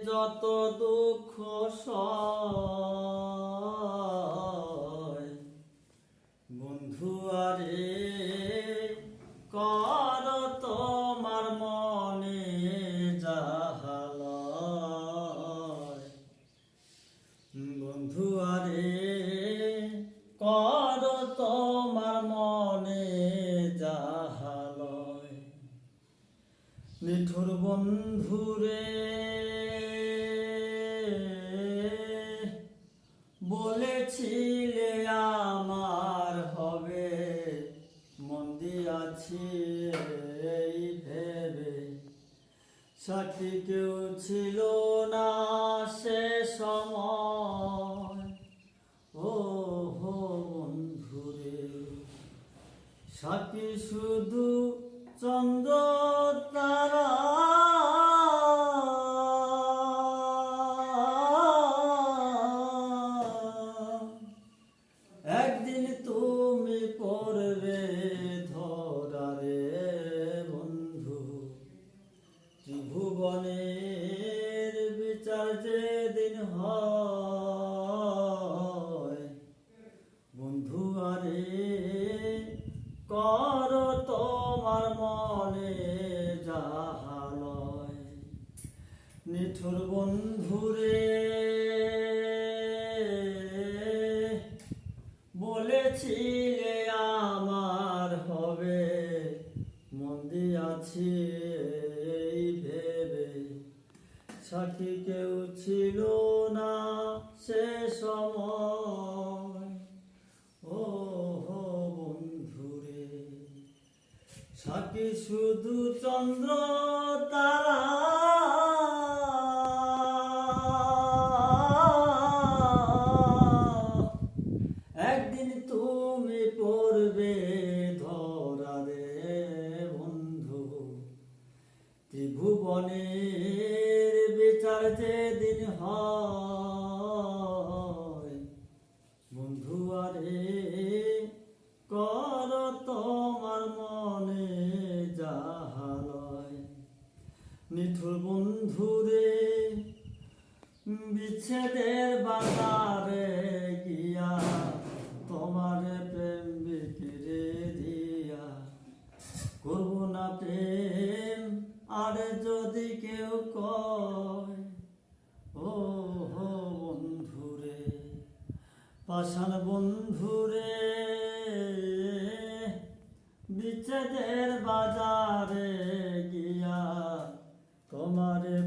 যত দুঃখ সয় বন্ধু আরে কর তোমার মনে যাহালয় বন্ধু আরে কর তোমার মনে যাহালয় নিঠুর বন্ধুরে বলেছিলে আমার হবে মন দিয়াছি এই ভেবে সাথী কেউ ছিল না সে সময় ও হো বন্ধুরে সাথী শুধু চন্দ্র তারা একদিন তুমি পড়বে ধরারে বন্ধু ত্রিভুবনের বিচার যেদিন হয় বন্ধু আরে কর তোমার মনে যাহালয় নিঠুর বন্ধুরে বলেছিলে আমার হবে মন দিয়াছি এই ভেবে সাথী কেউ ছিল না সে সময় ও হো বন্ধুরে সাথী শুধু চন্দ্র তারা একদিন তুমি পড়বে ধরা রে বন্ধু ত্রিভুবনের বিচার যেদিন হয় বন্ধু আরে কর তোমার মনে যাহালয় নিঠুর বন্ধুরে বিচ্ছেদের বাজারে গিয়া তোমার প্রেম বিক্রি দিয়া করব না প্রেম আর যদি কেউ কয় ও হো বন্ধুরে পাষাণ বন্ধুরে বিচ্ছেদের বাজার